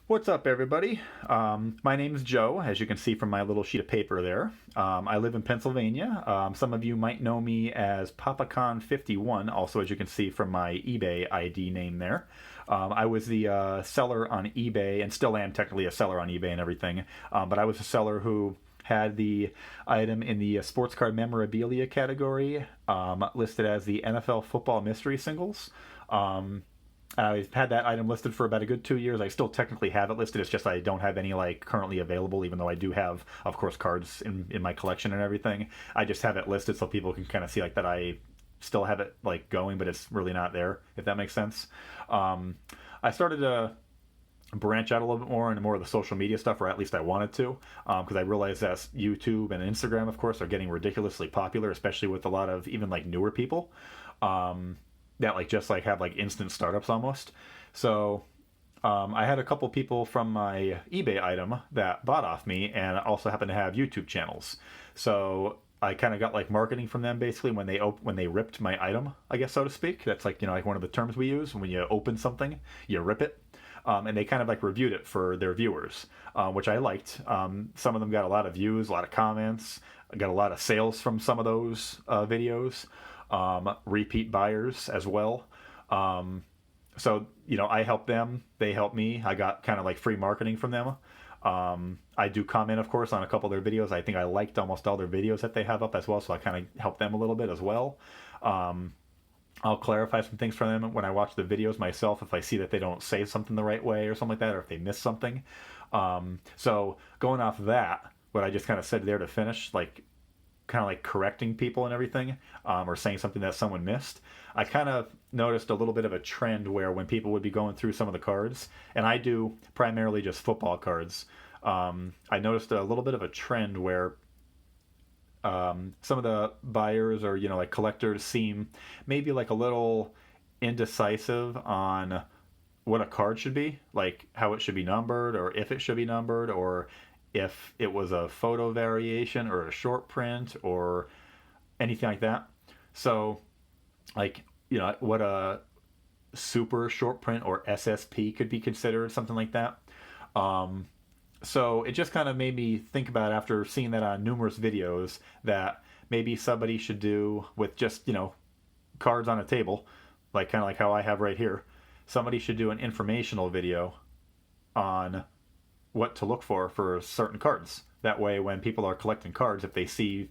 What's up, everybody? My name is Joe, as you can see from my little sheet of paper there. I live in Pennsylvania. Some of you might know me as PapaCon51, also as you can see from my eBay ID name there. I was the seller on eBay, and still am technically a seller on eBay and everything, but I was a seller who had the item in the sports card memorabilia category listed as the NFL football mystery singles. I've had that item listed for about a good 2 years. I still technically have it listed. It's just I don't have any currently available, even though I do have, of course, cards in my collection and everything. I just have it listed so people can kind of see that I still have it going, but it's really not there, if that makes sense. I started to branch out a little bit more into more of the social media stuff, or at least I wanted to, because I realized that YouTube and Instagram, of course, are getting ridiculously popular, especially with a lot of even newer people. That just have instant startups almost. So I had a couple people from my eBay item that bought off me, and also happen to have YouTube channels. So I kind of got marketing from them basically when they ripped my item, I guess, so to speak. That's one of the terms we use when you open something, you rip it. And they kind of reviewed it for their viewers, which I liked. Some of them got a lot of views, a lot of comments. I got a lot of sales from some of those videos. Repeat buyers as well. So I helped them, they helped me. I got kind of free marketing from them. I do comment, of course, on a couple of their videos. I think I liked almost all their videos that they have up as well, so I kind of helped them a little bit as well. I'll clarify some things for them when I watch the videos myself if I see that they don't say something the right way or something like that, or if they miss something. So going off of that, what I just kind of said there to finish, correcting people and everything, or saying something that someone missed, I kind of noticed a little bit of a trend where when people would be going through some of the cards, and I do primarily just football cards, I noticed a little bit of a trend where some of the buyers or collectors seem maybe a little indecisive on what a card should be, how it should be numbered, or if it should be numbered, or if it was a photo variation or a short print or anything like that. So what a super short print or SSP could be considered, something like that. So it just kind of made me think about, after seeing that on numerous videos, that maybe somebody should do with just cards on a table, kind of like how I have right here. Somebody should do an informational video on what to look for certain cards. That way, when people are collecting cards, if they see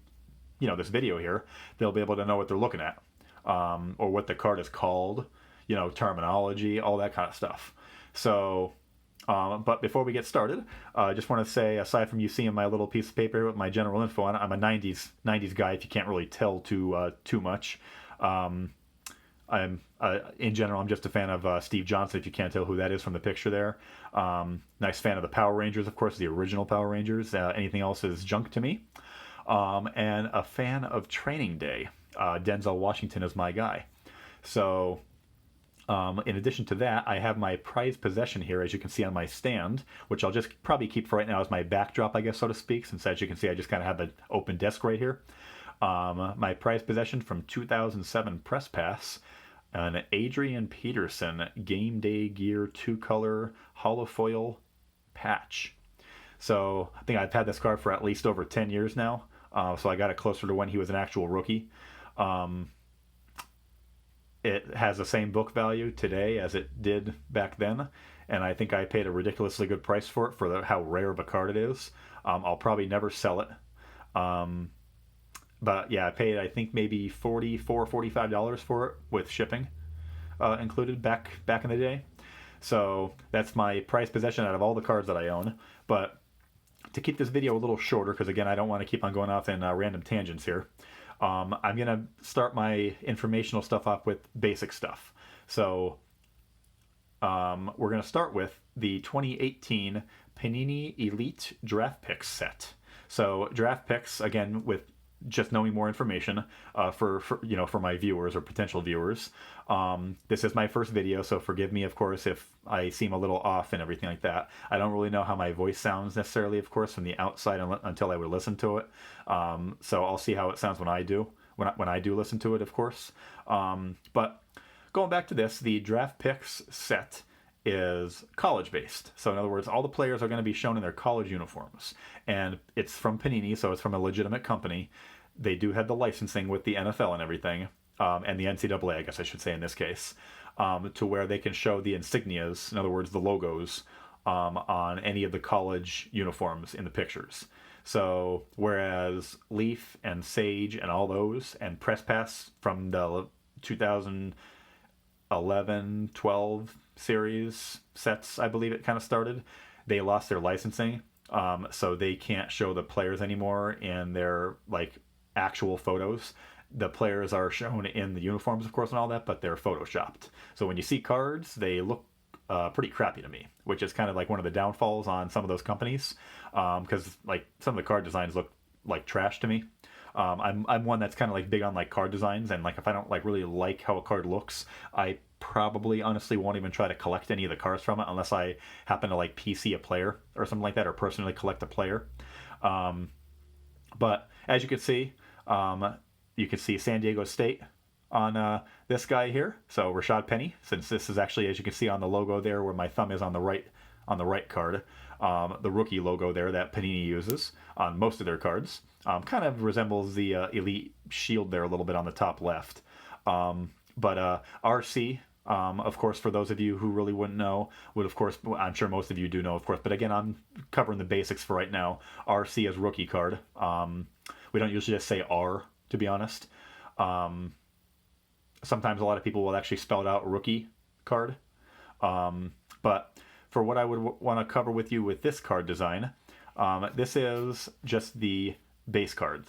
this video here, they'll be able to know what they're looking at, or what the card is called, terminology, all that kind of stuff. So but before we get started, I just want to say, aside from you seeing my little piece of paper with my general info on it, I'm a 90s guy, if you can't really tell too much. In general, I'm just a fan of Steve Johnson, if you can't tell who that is from the picture there. Nice fan of the Power Rangers, of course, the original Power Rangers. Anything else is junk to me. And a fan of Training Day. Denzel Washington is my guy. So in addition to that, I have my prized possession here, as you can see on my stand, which I'll just probably keep for right now as my backdrop, I guess, so to speak, since, as you can see, I just kind of have an open desk right here. My prized possession from 2007 Press Pass, an Adrian Peterson Game Day Gear 2-color holofoil patch. So I think I've had this card for at least over 10 years now. So I got it closer to when he was an actual rookie. It has the same book value today as it did back then, and I think I paid a ridiculously good price for it for how rare of a card it is. I'll probably never sell it. But yeah, I paid, I think, maybe $45 for it with shipping included back in the day. So that's my prized possession out of all the cards that I own. But to keep this video a little shorter, because again, I don't want to keep on going off in random tangents here, I'm going to start my informational stuff off with basic stuff. So we're going to start with the 2018 Panini Elite Draft Picks set. So draft picks, again, with just knowing more information for my viewers or potential viewers. This is my first video, so forgive me, of course, if I seem a little off and everything like that. I don't really know how my voice sounds necessarily, of course, from the outside until I would listen to it. So I'll see how it sounds when I do listen to it, of course. But going back to this, the draft picks set is college based. So in other words, all the players are going to be shown in their college uniforms, and it's from Panini, so it's from a legitimate company. They do have the licensing with the NFL and everything, and the NCAA, I guess I should say in this case, to where they can show the insignias, in other words, the logos, on any of the college uniforms in the pictures. So whereas Leaf and Sage and all those, and Press Pass from the 2011, 12 series sets, I believe it kind of started, they lost their licensing, so they can't show the players anymore in their like actual photos. The players are shown in the uniforms, of course, and all that, but they're photoshopped. So when you see cards, they look pretty crappy to me, which is kind of like one of the downfalls on some of those companies, because like some of the card designs look like trash to me. I'm one that's kind of like big on like card designs, and like if I don't like really like how a card looks, I probably honestly won't even try to collect any of the cards from it unless I happen to like PC a player or something like that, or personally collect a player. But as you can see, you can see San Diego State on this guy here. So Rashad Penny, since this is actually, as you can see on the logo there, where my thumb is on the right card, the rookie logo there that Panini uses on most of their cards, kind of resembles the Elite Shield there a little bit on the top left. But RC, of course, for those of you who really wouldn't know, would of course, I'm sure most of you do know, of course, but again, I'm covering the basics for right now. RC is rookie card. We don't usually just say R, to be honest. Sometimes a lot of people will actually spell it out rookie card. But for what I would want to cover with you with this card design, this is just the base card.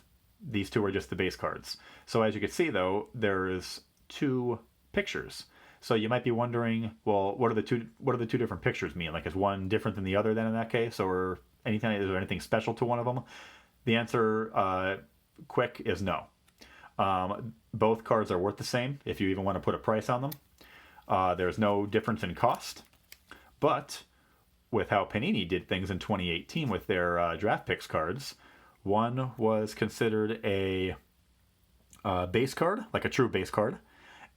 These two are just the base cards. So as you can see, though, there's two pictures. So you might be wondering, well, what do the two different pictures mean? Like, is one different than the other then in that case, or anything? Is there anything special to one of them? The answer, quick, is no. Both cards are worth the same if you even want to put a price on them. There's no difference in cost. But with how Panini did things in 2018 with their draft picks cards, one was considered a base card, like a true base card,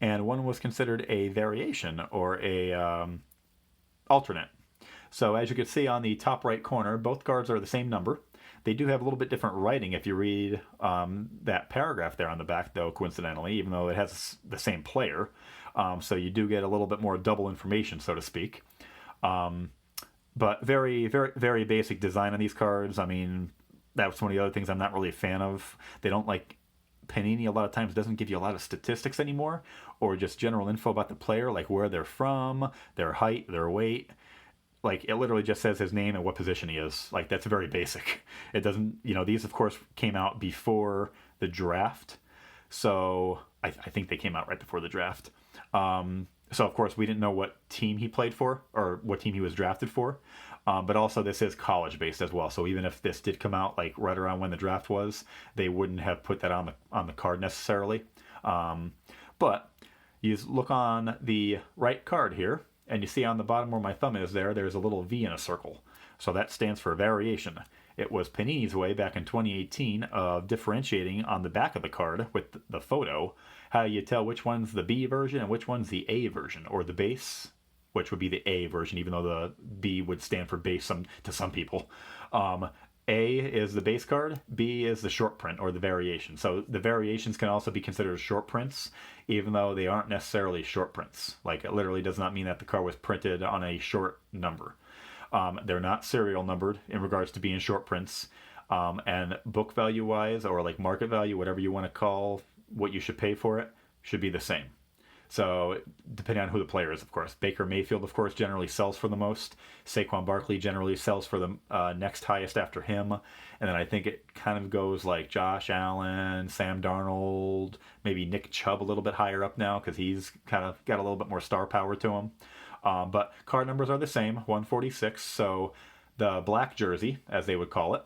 and one was considered a variation or a alternate. So as you can see on the top right corner, both cards are the same number. They do have a little bit different writing if you read that paragraph there on the back, though, coincidentally, even though it has the same player. So you do get a little bit more double information, so to speak. But very, very, very basic design on these cards. I mean, that's one of the other things I'm not really a fan of. They don't like... Panini a lot of times doesn't give you a lot of statistics anymore, or just general info about the player, like where they're from, their height, their weight. Like, it literally just says his name and what position he is. Like, that's very basic. It doesn't, these, of course, came out before the draft. So, I think they came out right before the draft. So, of course, we didn't know what team he played for, or what team he was drafted for. But also, this is college-based as well. So, even if this did come out, like, right around when the draft was, they wouldn't have put that on the card necessarily. But you look on the right card here, and you see on the bottom where my thumb is there's a little V in a circle. So that stands for variation. It was Panini's way back in 2018 of differentiating on the back of the card with the photo, how you tell which one's the B version and which one's the A version, or the base, which would be the A version, even though the B would stand for base to some people. A is the base card, B is the short print or the variation. So the variations can also be considered short prints, even though they aren't necessarily short prints. Like, it literally does not mean that the card was printed on a short number. They're not serial numbered in regards to being short prints. And book value wise, or like market value, whatever you want to call what you should pay for it, should be the same. So, depending on who the player is, of course. Baker Mayfield, of course, generally sells for the most. Saquon Barkley generally sells for the next highest after him. And then I think it kind of goes like Josh Allen, Sam Darnold, maybe Nick Chubb a little bit higher up now because he's kind of got a little bit more star power to him. But card numbers are the same, 146. So the black jersey, as they would call it,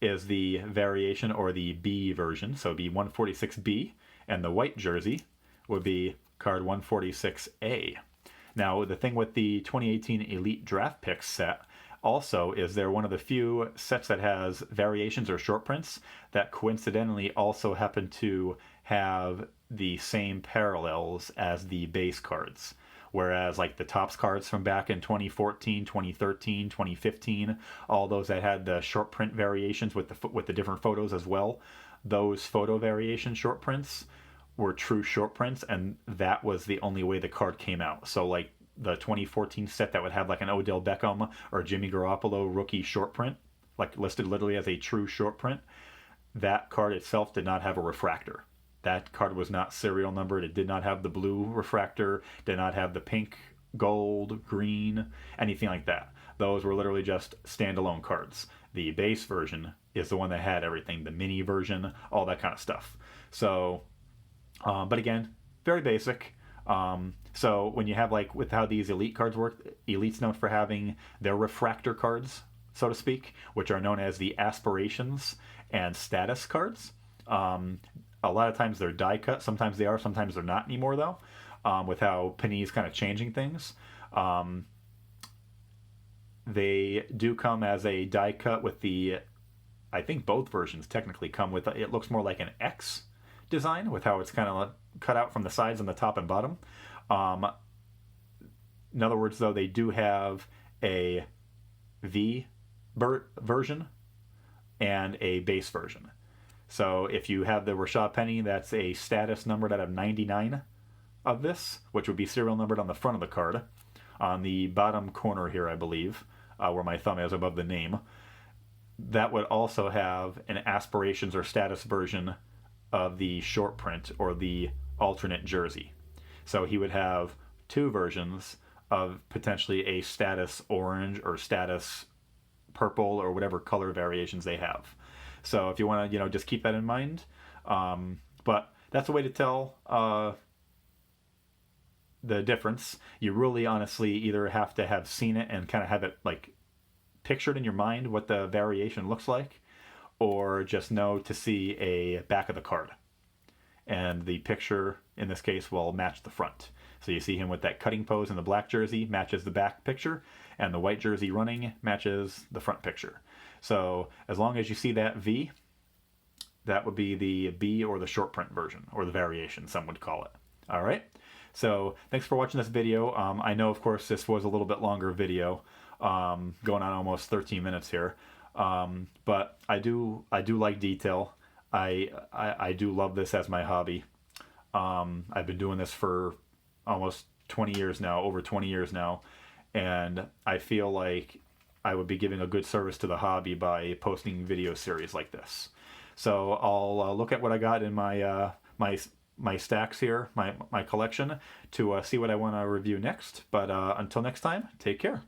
is the variation or the B version. So it'd be 146B. And the white jersey would be card 146A. Now, the thing with the 2018 Elite Draft Picks set also is they're one of the few sets that has variations or short prints that coincidentally also happen to have the same parallels as the base cards. Whereas like the Topps cards from back in 2014, 2013, 2015, all those that had the short print variations with the different photos as well, those photo variation short prints were true short prints, and that was the only way the card came out. So like the 2014 set that would have like an Odell Beckham or Jimmy Garoppolo rookie short print, like listed literally as a true short print, that card itself did not have a refractor. That card was not serial numbered. It did not have the blue refractor, did not have the pink, gold, green, anything like that. Those were literally just standalone cards. The base version is the one that had everything, the mini version, all that kind of stuff. So, but again, very basic. So when you have like with how these elite cards work, Elite's known for having their refractor cards, so to speak, which are known as the aspirations and status cards. A lot of times they're die cut. Sometimes they are. Sometimes they're not anymore, though, with how Panini's kind of changing things. They do come as a die cut with the, I think both versions technically come with, it looks more like an X design with how it's kind of cut out from the sides and the top and bottom. In other words, though, they do have a V version and a base version. So if you have the Rashad Penny, that's a status numbered out of 99 of this, which would be serial numbered on the front of the card. On the bottom corner here, I believe, where my thumb is above the name, that would also have an aspirations or status version of the short print or the alternate jersey. So he would have two versions of potentially a status orange or status purple or whatever color variations they have. So if you want to, just keep that in mind. But that's a way to tell the difference. You really honestly either have to have seen it and kind of have it like pictured in your mind what the variation looks like, or just know to see a back of the card. And the picture, in this case, will match the front. So you see him with that cutting pose in the black jersey, matches the back picture, and the white jersey running matches the front picture. So as long as you see that V, that would be the B or the short print version, or the variation, some would call it. All right. So thanks for watching this video. I know, of course, this was a little bit longer video, going on almost 13 minutes here. But I do like detail. I do love this as my hobby. I've been doing this for almost 20 years now, over 20 years now, and I feel like I would be giving a good service to the hobby by posting video series like this. So I'll look at what I got in my my stacks here, my collection, to see what I want to review next. But until next time, take care.